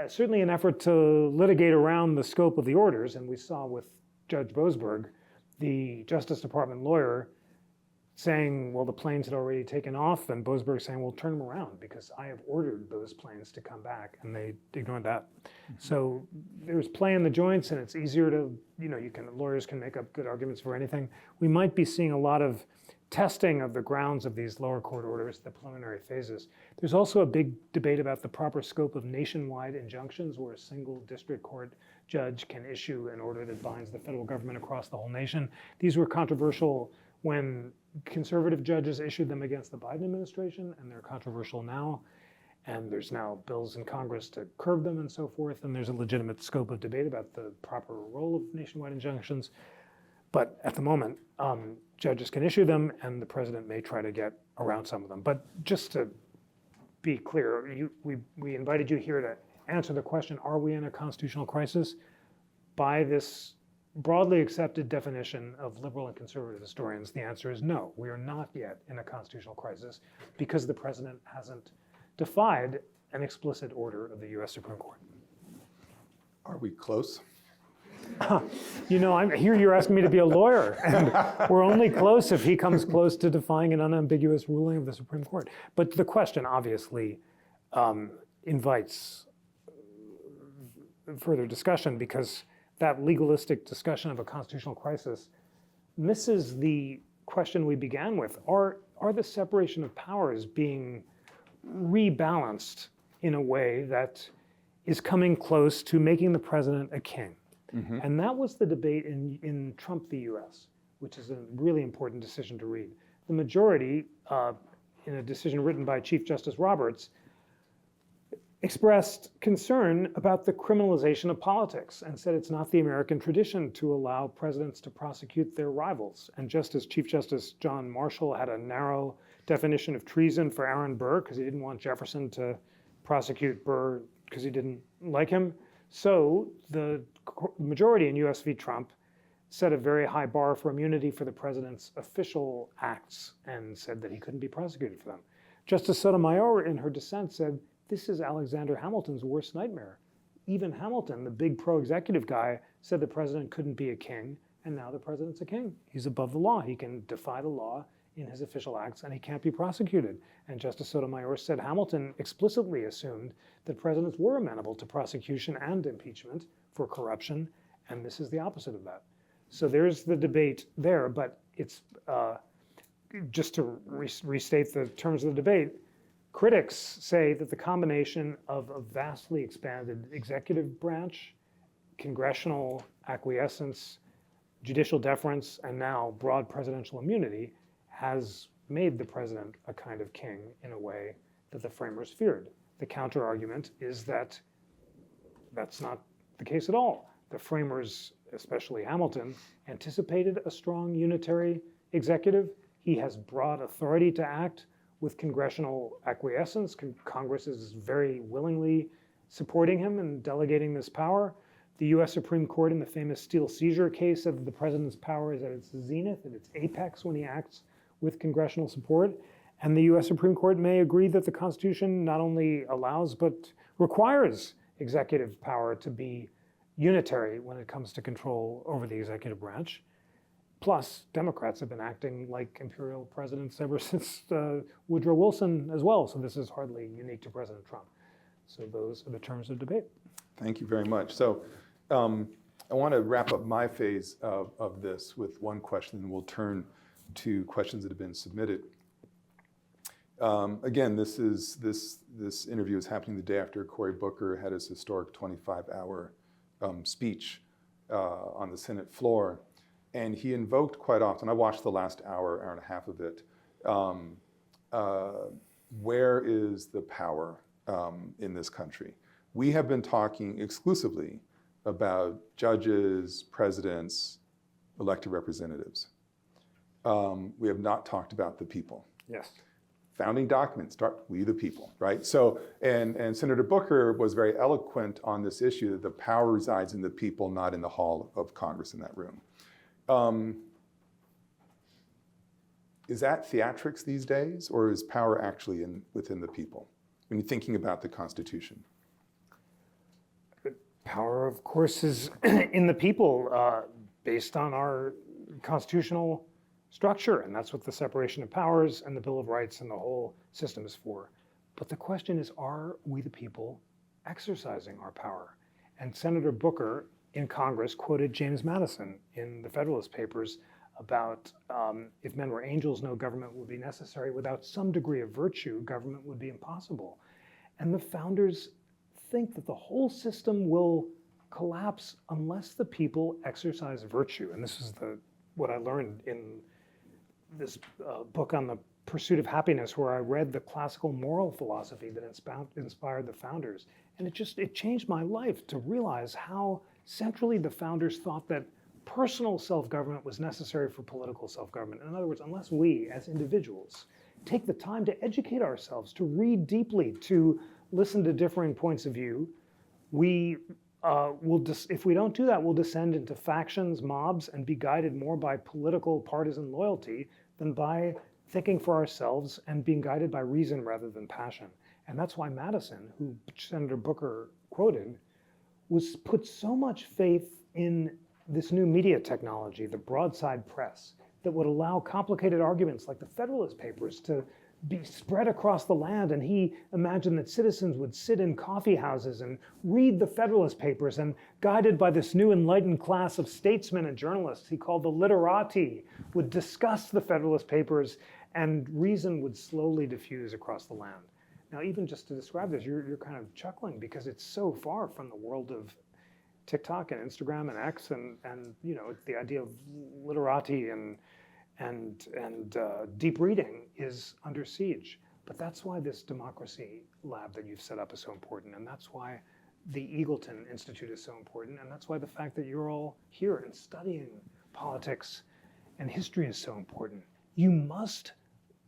C: certainly an effort to litigate around the scope of the orders. And we saw with Judge Boasberg, the Justice Department lawyer, saying, well, the planes had already taken off, and Boasberg saying, well, turn them around because I have ordered those planes to come back, and they ignored that. Mm-hmm. So there's play in the joints, and it's easier to, you know, lawyers can make up good arguments for anything. We might be seeing a lot of testing of the grounds of these lower court orders, the preliminary phases. There's also a big debate about the proper scope of nationwide injunctions, where a single district court judge can issue an order that binds the federal government across the whole nation. These were controversial when conservative judges issued them against the Biden administration, and they're controversial now. And there's now bills in Congress to curb them and so forth, and there's a legitimate scope of debate about the proper role of nationwide injunctions. But at the moment, judges can issue them, and the president may try to get around some of them. But just to be clear, we invited you here to answer the question, are we in a constitutional crisis? By this broadly accepted definition of liberal and conservative historians, the answer is no. We are not yet in a constitutional crisis because the president hasn't defied an explicit order of the US Supreme Court.
B: Are we close?
C: You know, I hear you're asking me to be a lawyer, and we're only close if he comes close to defying an unambiguous ruling of the Supreme Court. But the question obviously invites further discussion, because that legalistic discussion of a constitutional crisis misses the question we began with. Are the separation of powers being rebalanced in a way that is coming close to making the president a king? Mm-hmm. And that was the debate in Trump v. US, which is a really important decision to read. The majority, in a decision written by Chief Justice Roberts, expressed concern about the criminalization of politics and said it's not the American tradition to allow presidents to prosecute their rivals. And just as Chief Justice John Marshall had a narrow definition of treason for Aaron Burr because he didn't want Jefferson to prosecute Burr because he didn't like him, so the majority in US v. Trump set a very high bar for immunity for the president's official acts and said that he couldn't be prosecuted for them. Justice Sotomayor, in her dissent, said, this is Alexander Hamilton's worst nightmare. Even Hamilton, the big pro-executive guy, said the president couldn't be a king, and now the president's a king. He's above the law. He can defy the law in his official acts, and he can't be prosecuted. And Justice Sotomayor said Hamilton explicitly assumed that presidents were amenable to prosecution and impeachment for corruption, and this is the opposite of that. So there's the debate there, but it's just to restate the terms of the debate, critics say that the combination of a vastly expanded executive branch, congressional acquiescence, judicial deference, and now broad presidential immunity has made the president a kind of king in a way that the framers feared. The counter-argument is that that's not the case at all. The framers, especially Hamilton, anticipated a strong unitary executive. He has broad authority to act with congressional acquiescence. Congress is very willingly supporting him and delegating this power. The US Supreme Court in the famous Steele seizure case said that the president's power is at its zenith, at its apex when he acts with congressional support. And the US Supreme Court may agree that the Constitution not only allows but requires executive power to be unitary when it comes to control over the executive branch. Plus, Democrats have been acting like imperial presidents ever since Woodrow Wilson as well. So this is hardly unique to President Trump. So those are the terms of debate.
B: Thank you very much. So I want to wrap up my phase of this with one question, and we'll turn to questions that have been submitted. Again, this interview is happening the day after Cory Booker had his historic 25-hour speech on the Senate floor. And he invoked quite often, I watched the last hour and a half of it, where is the power in this country? We have been talking exclusively about judges, presidents, elected representatives. We have not talked about the people.
C: Yes.
B: Founding documents start, we the people, right? So, and Senator Booker was very eloquent on this issue that the power resides in the people, not in the hall of Congress in that room. Is that theatrics these days, or is power actually within the people when you're thinking about the Constitution?
C: Power, of course, is in the people based on our constitutional structure, and that's what the separation of powers and the Bill of Rights and the whole system is for. But the question is, are we the people exercising our power? And Senator Booker in Congress quoted James Madison in the Federalist Papers about if men were angels, no government would be necessary. Without some degree of virtue, government would be impossible. And the founders think that the whole system will collapse unless the people exercise virtue. And this is what I learned in this book on the pursuit of happiness, where I read the classical moral philosophy that inspired the founders. And it changed my life to realize how centrally the founders thought that personal self-government was necessary for political self-government. In other words, unless we, as individuals, take the time to educate ourselves, to read deeply, to listen to differing points of view, if we don't do that, we'll descend into factions, mobs, and be guided more by political partisan loyalty than by thinking for ourselves and being guided by reason rather than passion. And that's why Madison, who Senator Booker quoted, put so much faith in this new media technology, the broadside press, that would allow complicated arguments like the Federalist Papers to be spread across the land. And he imagined that citizens would sit in coffee houses and read the Federalist Papers, and guided by this new enlightened class of statesmen and journalists he called the literati, would discuss the Federalist Papers, and reason would slowly diffuse across the land. Now, even just to describe this, you're kind of chuckling because it's so far from the world of TikTok and Instagram and X, and the idea of literati and deep reading is under siege. But that's why this democracy lab that you've set up is so important, and that's why the Eagleton Institute is so important, and that's why the fact that you're all here and studying politics and history is so important. You must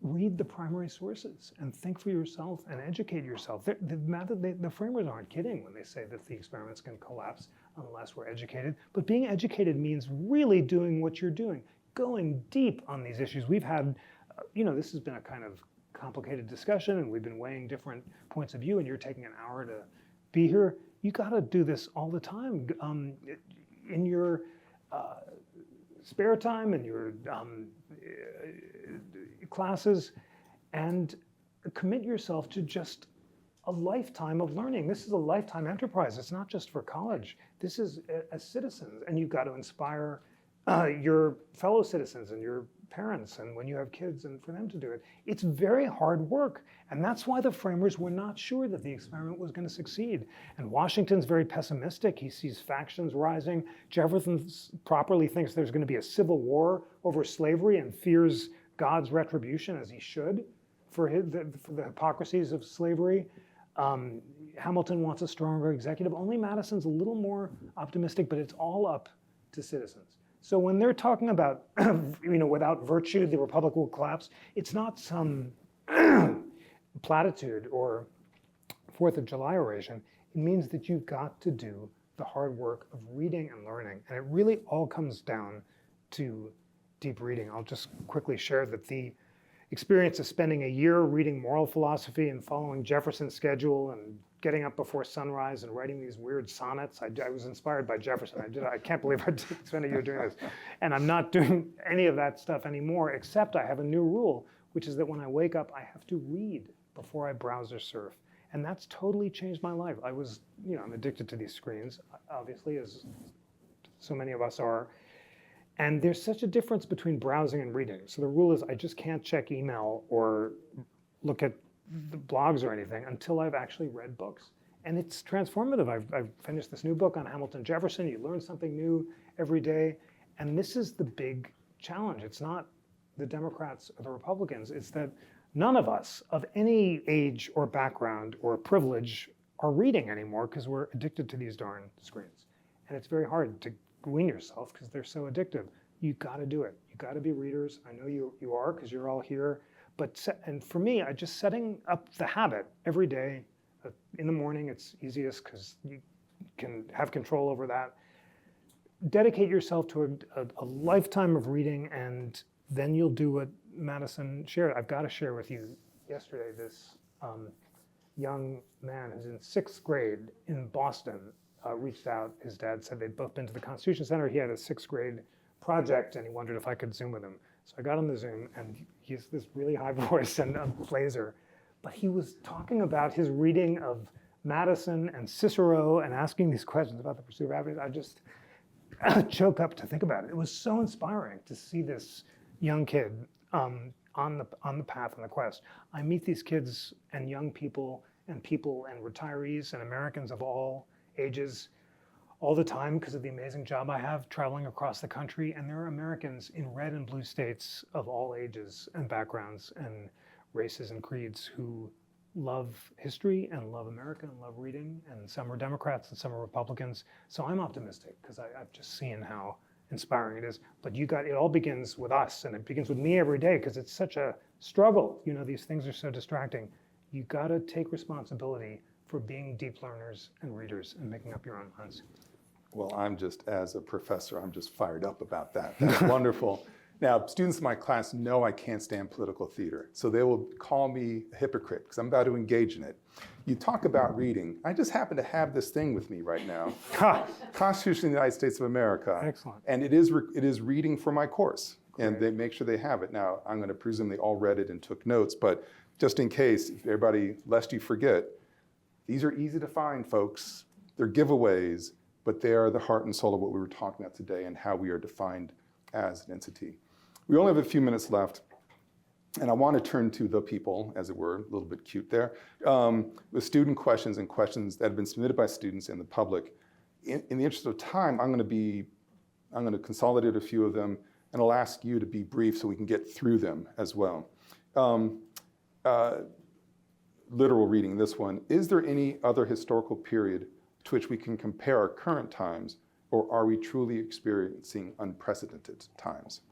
C: read the primary sources and think for yourself and educate yourself. The framers aren't kidding when they say that the experiments can collapse unless we're educated. But being educated means really doing what you're doing, going deep on these issues. We've had, this has been a kind of complicated discussion, and we've been weighing different points of view, and you're taking an hour to be here. You got to do this all the time in your spare time and your classes, and commit yourself to just a lifetime of learning. This is a lifetime enterprise. It's not just for college. This is as citizens, and you've got to inspire your fellow citizens and your parents, and when you have kids, and for them to do it. It's very hard work, and that's why the framers were not sure that the experiment was going to succeed. And Washington's very pessimistic. He sees factions rising. Jefferson properly thinks there's going to be a civil war over slavery and fears God's retribution, as he should, for the hypocrisies of slavery. Hamilton wants a stronger executive. Only Madison's a little more optimistic, but it's all up to citizens. So when they're talking about, without virtue, the republic will collapse, it's not some platitude or 4th of July oration. It means that you've got to do the hard work of reading and learning. And it really all comes down to deep reading. I'll just quickly share that the experience of spending a year reading moral philosophy and following Jefferson's schedule and getting up before sunrise and writing these weird sonnets. I was inspired by Jefferson. I can't believe I spent a year doing this. And I'm not doing any of that stuff anymore, except I have a new rule, which is that when I wake up, I have to read before I browse or surf. And that's totally changed my life. I was, I'm addicted to these screens, obviously, as so many of us are. And there's such a difference between browsing and reading. So the rule is I just can't check email or look at the blogs or anything until I've actually read books. And it's transformative. I've finished this new book on Hamilton Jefferson. You learn something new every day. And this is the big challenge. It's not the Democrats or the Republicans. It's that none of us of any age or background or privilege are reading anymore because we're addicted to these darn screens. And it's very hard to wean yourself because they're so addictive. You got to do it. You got to be readers. I know you are because you're all here. And for me, I just setting up the habit every day. In the morning, it's easiest because you can have control over that. Dedicate yourself to a lifetime of reading, and then you'll do what Madison shared. I've got to share with you yesterday this young man who's in 6th grade in Boston reached out. His dad said they'd both been to the Constitution Center. He had a 6th grade project, and he wondered if I could Zoom with him. So I got on the Zoom, and he's this really high voice and a blazer. But he was talking about his reading of Madison and Cicero and asking these questions about the pursuit of happiness. I just choke up to think about it. It was so inspiring to see this young kid on the path and the quest. I meet these kids and young people and retirees and Americans of all ages all the time because of the amazing job I have traveling across the country. And there are Americans in red and blue states of all ages and backgrounds and races and creeds who love history and love America and love reading. And some are Democrats and some are Republicans. So I'm optimistic because I've just seen how inspiring it is. But it all begins with us, and it begins with me every day because it's such a struggle. These things are so distracting. You got to take responsibility for being deep learners and readers and making up your own minds.
B: Well, as a professor, I'm just fired up about that. That's wonderful. Now, students in my class know I can't stand political theater, so they will call me a hypocrite because I'm about to engage in it. You talk about reading. I just happen to have this thing with me right now, Constitution of the United States of America.
C: Excellent.
B: And it is reading for my course, and they make sure they have it. Now, I'm going to presume they all read it and took notes, but just in case, everybody, lest you forget, these are easy to find, folks. They're giveaways, but they are the heart and soul of what we were talking about today and how we are defined as an entity. We only have a few minutes left, and I want to turn to the people, as it were, a little bit cute there, with student questions and questions that have been submitted by students and the public. In the interest of time, I'm going to consolidate a few of them, and I'll ask you to be brief so we can get through them as well. literal reading this one. Is there any other historical period to which we can compare our current times, or are we truly experiencing unprecedented times?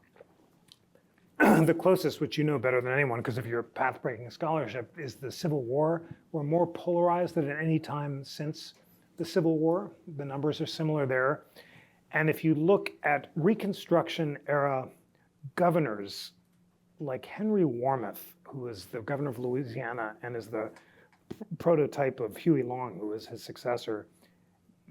C: The closest, which you know better than anyone because of your path-breaking scholarship, is the Civil War. We're more polarized than at any time since the Civil War. The numbers are similar there. And if you look at Reconstruction era governors like Henry Warmoth, who is the governor of Louisiana and is the prototype of Huey Long, who is his successor,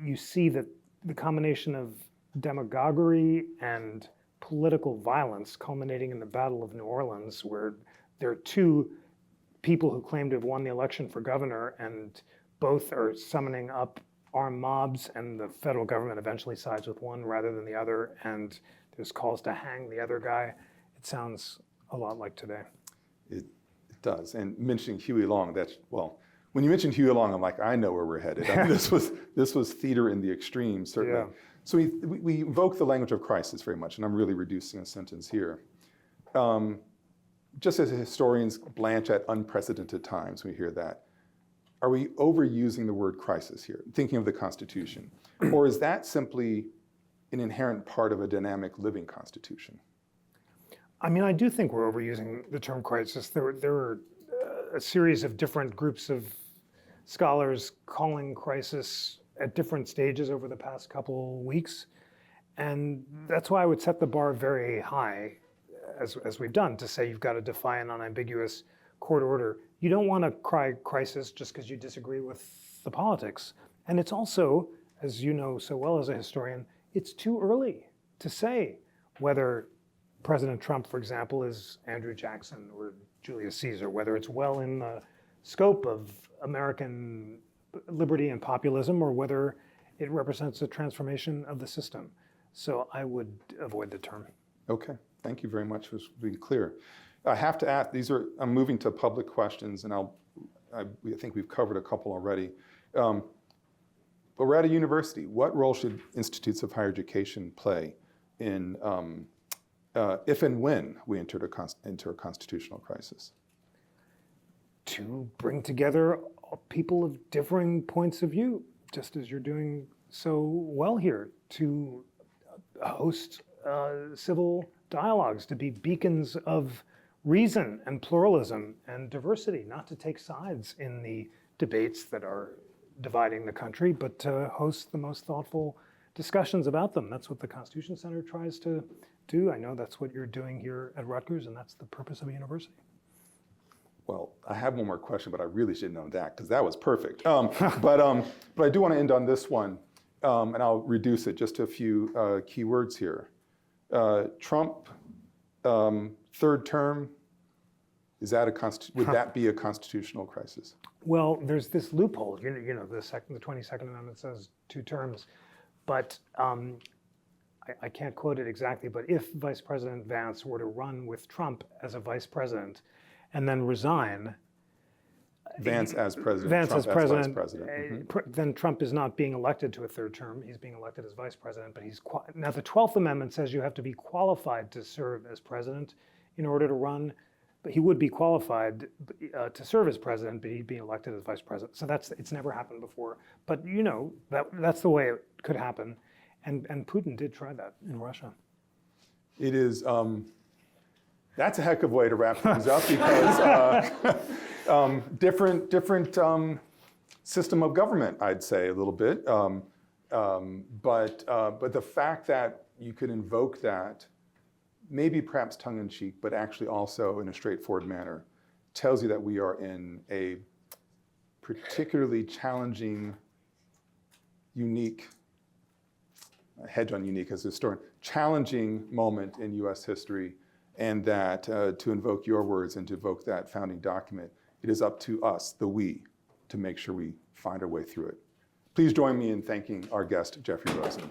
C: you see that the combination of demagoguery and political violence culminating in the Battle of New Orleans, where there are two people who claim to have won the election for governor, and both are summoning up armed mobs, and the federal government eventually sides with one rather than the other, and there's calls to hang the other guy. It sounds a lot like today.
B: It does. And mentioning Huey Long, well, when you mentioned Huey Long, I'm like, I know where we're headed. I mean, this was theater in the extreme, certainly.
C: Yeah.
B: So we invoke the language of crisis very much, and I'm really reducing a sentence here. Just as historians blanch at unprecedented times, we hear that. Are we overusing the word crisis here, thinking of the Constitution? Or is that simply an inherent part of a dynamic living Constitution?
C: I mean, I do think we're overusing the term crisis. There were a series of different groups of scholars calling crisis at different stages over the past couple weeks. And that's why I would set the bar very high, as we've done, to say you've got to defy an unambiguous court order. You don't want to cry crisis just because you disagree with the politics. And it's also, as you know so well as a historian, it's too early to say whether President Trump, for example, is Andrew Jackson or Julius Caesar, whether it's well in the scope of American liberty and populism, or whether it represents a transformation of the system. So I would avoid the term.
B: Okay, thank you very much for being clear. I have to ask, I'm moving to public questions, and I think we've covered a couple already. But we're at a university. What role should institutes of higher education play in, if and when we enter a constitutional crisis?
C: To bring together people of differing points of view, just as you're doing so well here, to host civil dialogues, to be beacons of reason and pluralism and diversity, not to take sides in the debates that are dividing the country, but to host the most thoughtful discussions about them. That's what the Constitution Center tries to do. I know that's what you're doing here at Rutgers, and that's the purpose of a university.
B: Well, I have one more question, but I really should know that because that was perfect. But I do want to end on this one, and I'll reduce it just to a few key words here. Trump, third term, would that be a constitutional crisis?
C: Well, there's this loophole. You know, the 22nd Amendment says 2 terms, but I can't quote it exactly. But if Vice President Vance were to run with Trump as a vice president and then resign,
B: Vance as president,
C: Vance
B: Trump
C: as president,
B: vice president.
C: Then Trump is not being elected to a 3rd term. He's being elected as vice president. But now the 12th Amendment says you have to be qualified to serve as president in order to run. But he would be qualified to serve as president, but he'd be elected as vice president. So it's never happened before. But you know, that's the way it could happen. And Putin did try that in Russia.
B: It is, that's a heck of a way to wrap things up because different system of government, I'd say a little bit. But the fact that you could invoke that, maybe perhaps tongue-in-cheek, but actually also in a straightforward manner, tells you that we are in a particularly challenging, unique, hedge on unique as a historian, challenging moment in US history, and that to invoke your words and to invoke that founding document, it is up to us, the we, to make sure we find our way through it. Please join me in thanking our guest, Jeffrey Rosen.